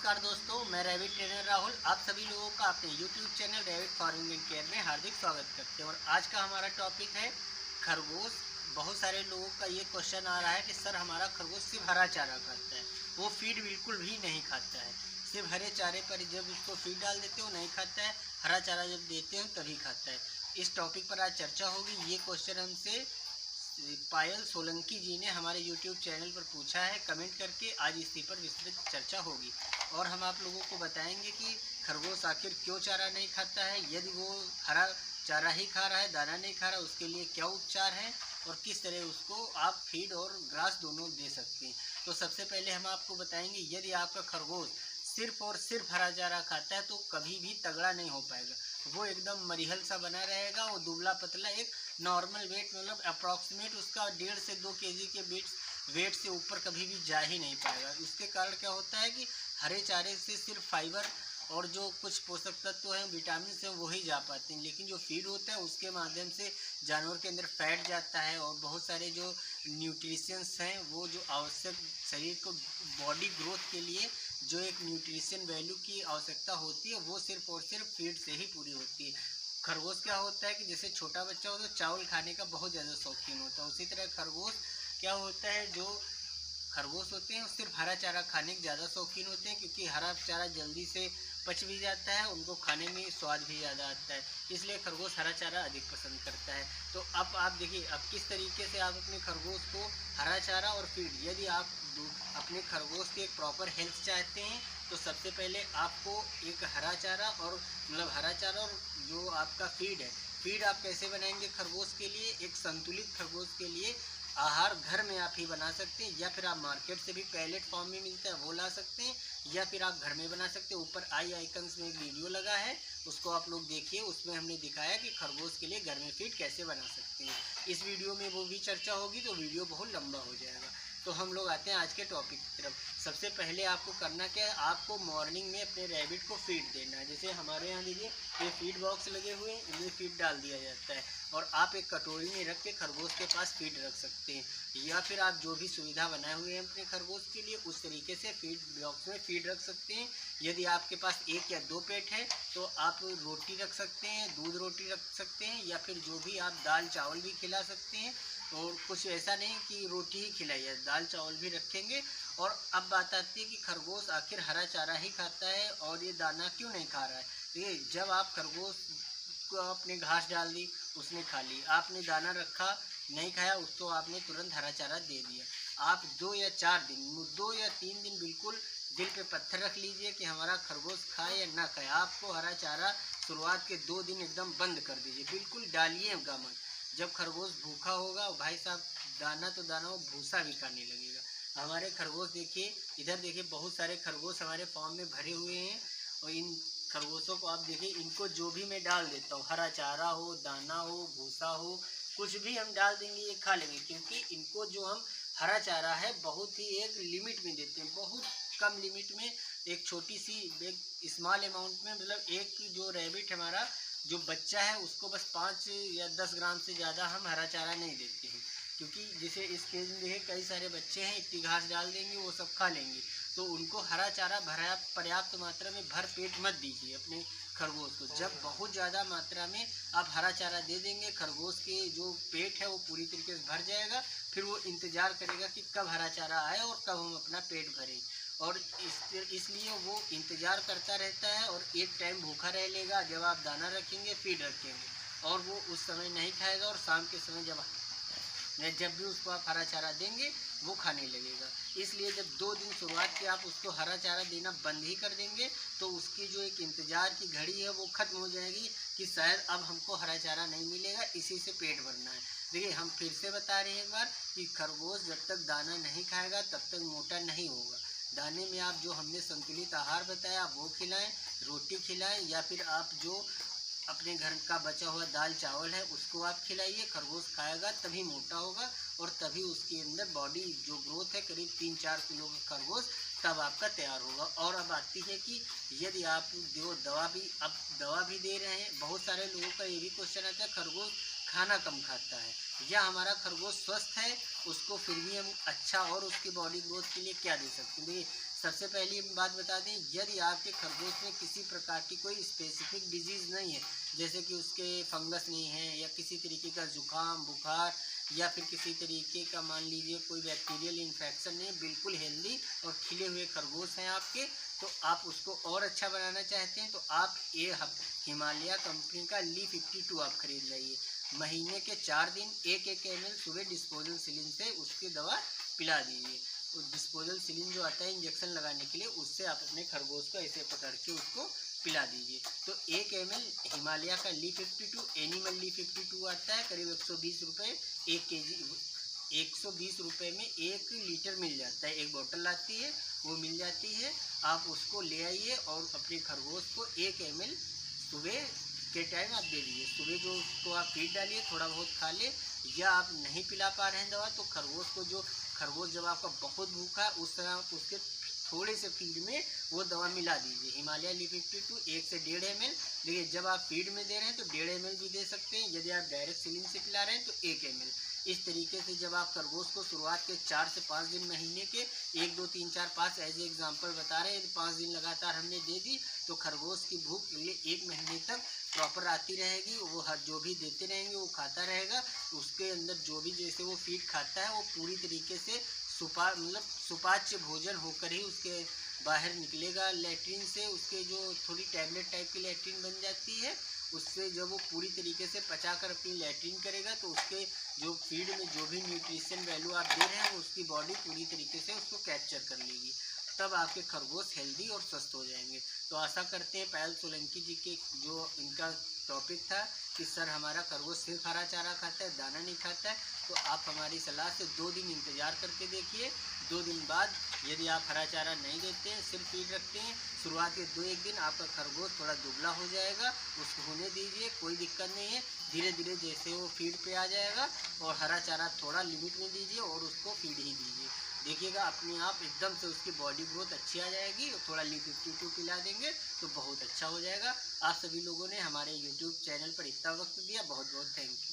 नमस्कार दोस्तों, मैं रैबिट ट्रेनर राहुल आप सभी लोगों का अपने YouTube channel rabbit farming and care में हार्दिक स्वागत करते हैं। और आज का हमारा टॉपिक है खरगोश। बहुत सारे लोगों का ये क्वेश्चन आ रहा है कि सर हमारा खरगोश सिर्फ हरा चारा खाता है, वो फीड बिल्कुल भी नहीं खाता है। सिर्फ हरे चारे पर जब उसको फीड डाल देते हो नहीं खाता है, हरा चारा जब देते हो तभी खाता है। इस टॉपिक पर आज चर्चा होगी। ये क्वेश्चन हमसे पायल सोलंकी जी ने हमारे YouTube चैनल पर पूछा है कमेंट करके। आज इसी पर विस्तृत चर्चा होगी और हम आप लोगों को बताएंगे कि खरगोश आखिर क्यों चारा नहीं खाता है। यदि वो हरा चारा ही खा रहा है, दाना नहीं खा रहा, उसके लिए क्या उपचार है और किस तरह उसको आप फीड और ग्रास दोनों दे सकते हैं। तो सबसे पहले हम आपको बताएंगे, यदि आपका खरगोश सिर्फ और सिर्फ हरा चारा खाता है तो कभी भी तगड़ा नहीं हो पाएगा। वो एकदम मरिहल सा बना रहेगा, वो दुबला पतला एक नॉर्मल वेट मतलब अप्रॉक्सीमेट उसका 1.5 से 2 केजी के वेट से ऊपर कभी भी जा ही नहीं पाएगा। इसके कारण क्या होता है कि हरे चारे से सिर्फ फाइबर और जो कुछ पोषक तत्व हैं, विटामिन हैं, वही जा पाते हैं, लेकिन जो फीड होता है उसके माध्यम से जानवर के अंदर फैट जाता है और बहुत सारे जो न्यूट्रिशंस हैं, वो जो आवश्यक शरीर को बॉडी ग्रोथ के लिए जो एक न्यूट्रिशन वैल्यू की आवश्यकता होती है, वो सिर्फ और सिर्फ फीड से ही पूरी होती है। खरगोश क्या होता है कि जैसे छोटा बच्चा हो तो चावल खाने का बहुत ज़्यादा शौकीन होता है, उसी तरह खरगोश क्या होता है, जो खरगोश होते हैं सिर्फ हरा चारा खाने के ज़्यादा शौकीन होते हैं, क्योंकि हरा चारा जल्दी से पच भी जाता है, उनको खाने में स्वाद भी ज़्यादा आता है, इसलिए खरगोश हरा चारा अधिक पसंद करता है। तो अब आप देखिए अब किस तरीके से आप अपने खरगोश को हरा चारा और फीड, यदि आप अपने खरगोश की एक प्रॉपर हेल्थ चाहते हैं तो सबसे पहले आपको एक हरा चारा और हरा चारा और जो आपका फीड आप कैसे बनाएंगे खरगोश के लिए। एक संतुलित खरगोश के लिए आहार घर में आप ही बना सकते हैं, या फिर आप मार्केट से भी पैलेट फॉर्म में मिलता है वो ला सकते हैं, या फिर आप घर में बना सकते हैं। ऊपर आई आइकन्स में एक वीडियो लगा है, उसको आप लोग देखिए, उसमें हमने दिखाया कि खरगोश के लिए घर में फीड कैसे बना सकते हैं। इस वीडियो में वो भी चर्चा होगी तो वीडियो बहुत लंबा हो जाएगा। तो हम लोग आते हैं आज के टॉपिक की तरफ। सबसे पहले आपको करना क्या है, आपको मॉर्निंग में अपने रैबिट को फीड देना है। जैसे हमारे यहाँ देखिए ये फीड बॉक्स लगे हुए हैं, इनमें फीड डाल दिया जाता है और आप एक कटोरी में रख के खरगोश के पास फीड रख सकते हैं, या फिर आप जो भी सुविधा बनाए हुए हैं अपने खरगोश के लिए उस तरीके से फीड बॉक्स में फीड रख सकते हैं। यदि आपके पास 1 या 2 पेट है तो आप रोटी रख सकते हैं, दूध रोटी रख सकते हैं, या फिर जो भी आप दाल चावल भी खिला सकते हैं। और कुछ ऐसा नहीं कि रोटी ही खिलाइए, दाल चावल भी रखेंगे। और अब बात आती है कि खरगोश आखिर हरा चारा ही खाता है और ये दाना क्यों नहीं खा रहा है। ये जब आप खरगोश को आपने घास डाल दी, उसने खा ली, आपने दाना रखा नहीं खाया, उसको आपने तुरंत हरा चारा दे दिया। आप 2 या 3 दिन बिल्कुल दिल पे पत्थर रख लीजिए कि हमारा खरगोश खाए या ना खाए। आपको हरा चारा शुरुआत के 2 दिन एकदम बंद कर दीजिए, बिल्कुल डालिएगा मत। जब खरगोश भूखा होगा भाई साहब, दाना तो दाना वो भूसा भी खाने लगेगा। हमारे खरगोश देखिए, इधर देखिए, बहुत सारे खरगोश हमारे फार्म में भरे हुए हैं और इन खरगोशों को आप देखिए, इनको जो भी मैं डाल देता हूँ, हरा चारा हो, दाना हो, भूसा हो, कुछ भी हम डाल देंगे ये खा लेंगे, क्योंकि इनको जो हम हरा चारा है बहुत ही एक लिमिट में देते हैं, बहुत कम लिमिट में, एक छोटी सी एक स्मॉल अमाउंट में। मतलब एक जो रैबिट हमारा जो बच्चा है उसको बस 5 या 10 ग्राम से ज़्यादा हम हरा चारा नहीं देते हैं, क्योंकि जैसे इस केज में देखे कई सारे बच्चे हैं, इतनी घास डाल देंगे वो सब खा लेंगे। तो उनको हरा चारा पर्याप्त मात्रा में भर पेट मत दीजिए अपने खरगोश को। जब बहुत ज़्यादा मात्रा में आप हरा चारा दे देंगे, खरगोश के जो पेट है वो पूरी तरीके से भर जाएगा, फिर वो इंतज़ार करेगा कि कब हरा चारा आए और कब हम अपना पेट भरें। और इसलिए वो इंतज़ार करता रहता है और एक टाइम भूखा रह लेगा जब आप दाना रखेंगे, फीड रखेंगे, और वो उस समय नहीं खाएगा, और शाम के समय जब भी उसको आप हरा चारा देंगे वो खाने लगेगा। इसलिए जब 2 दिन शुरुआत के आप उसको हरा चारा देना बंद ही कर देंगे तो उसकी जो एक इंतज़ार की घड़ी है वो ख़त्म हो जाएगी कि शायद अब हमको हरा चारा नहीं मिलेगा, इसी से पेट भरना है। देखिए हम फिर से बता रहे हैं एक बार कि खरगोश जब तक दाना नहीं खाएगा तब तक मोटा नहीं होगा। दाने में आप जो हमने संतुलित आहार बताया आप वो खिलाएं, रोटी खिलाएं, या फिर आप जो अपने घर का बचा हुआ दाल चावल है उसको आप खिलाइए। खरगोश खाएगा तभी मोटा होगा और तभी उसके अंदर बॉडी जो ग्रोथ है, करीब 3-4 किलो का खरगोश तब आपका तैयार होगा। और अब आती है कि यदि आप जो दवा भी दे रहे हैं, बहुत सारे लोगों का ये भी क्वेश्चन आता है खरगोश खाना कम खाता है या हमारा खरगोश स्वस्थ है, उसको फिर भी हम अच्छा और उसकी बॉडी ग्रोथ के लिए क्या दे सकते हैं। सबसे पहली बात बता दें, यदि आपके खरगोश में किसी प्रकार की कोई स्पेसिफिक डिजीज़ नहीं है, जैसे कि उसके फंगस नहीं है या किसी तरीके का जुकाम बुखार या फिर किसी तरीके का मान लीजिए कोई बैक्टीरियल इन्फेक्शन नहीं है, बिल्कुल हेल्दी और खिले हुए खरगोश हैं आपके, तो आप उसको और अच्छा बनाना चाहते हैं तो आप ये हिमालय कंपनी का Li-52 आप खरीद लाइए। महीने के 4 दिन 1-1 ml सुबह डिस्पोजल सिलिंज से उसकी दवा पिला दीजिए। डिस्पोजल सिलिंज जो आता है इंजेक्शन लगाने के लिए, उससे आप अपने खरगोश को ऐसे पकड़ के उसको पिला दीजिए। तो 1 ml हिमालय का Li-52 एनिमल Li-52 आता है, करीब 120 रुपये 1 kg, 120 रुपये में 1 लीटर मिल जाता है, एक बोतल आती है वो मिल जाती है। आप उसको ले आइए और अपने खरगोश को 1 ml सुबह के टाइम आप दे दीजिए। सुबह जो उसको आप फीड डालिए, थोड़ा बहुत खा ले, या आप नहीं पिला पा रहे हैं दवा तो खरगोश जब आपका बहुत भूखा है उस समय आप उसके थोड़े से फीड में वो दवा मिला दीजिए। हिमालय Li-52 1 से 1.5 ml, लेकिन जब आप फीड में दे रहे हैं तो 1.5 ml भी दे सकते हैं। यदि आप डायरेक्ट सिलिंज से पिला रहे हैं तो 1 ml। इस तरीके से जब आप खरगोश को शुरुआत के 4 से 5 दिन महीने के 1, 2, 3, 4, 5 एज एग्जाम्पल बता रहे हैं, यदि 5 दिन लगातार हमने दे दी तो खरगोश की भूख 1 महीने तक प्रॉपर आती रहेगी। वो हर जो भी देते रहेंगे वो खाता रहेगा, उसके अंदर जो भी जैसे वो फीड खाता है वो पूरी तरीके से सुपाच्य भोजन होकर ही उसके बाहर निकलेगा लैट्रिन से। उसके जो थोड़ी टैबलेट टाइप की लैट्रिन बन जाती है, उससे जब वो पूरी तरीके से पचाकर अपनी लैट्रिन करेगा तो उसके जो फीड में जो भी न्यूट्रिशन वैल्यू आप दे रहे हैं वो उसकी बॉडी पूरी तरीके से उसको कैप्चर कर लेगी। तब आपके खरगोश हेल्दी और स्वस्थ हो जाएंगे। तो आशा करते हैं पायल सोलंकी जी के जो इनका टॉपिक था कि सर हमारा खरगोश सिर्फ हरा चारा खाता है, दाना नहीं खाता है, तो आप हमारी सलाह से 2 दिन इंतज़ार करके देखिए। 2 दिन बाद यदि आप हरा चारा नहीं देते हैं, सिर्फ फीड रखते हैं, शुरुआत के 2-1 दिन आपका खरगोश थोड़ा दुबला हो जाएगा, उसको होने दीजिए, कोई दिक्कत नहीं है। धीरे धीरे जैसे वो फीड पे आ जाएगा और हरा चारा थोड़ा लिमिट में दीजिए और उसको फीड ही दीजिए, देखिएगा अपने आप एकदम से उसकी बॉडी ग्रोथ अच्छी आ जाएगी। थोड़ा Li-52 पिला देंगे तो बहुत अच्छा हो जाएगा। आप सभी लोगों ने हमारे YouTube चैनल पर इतना वक्त दिया, बहुत बहुत थैंक यू।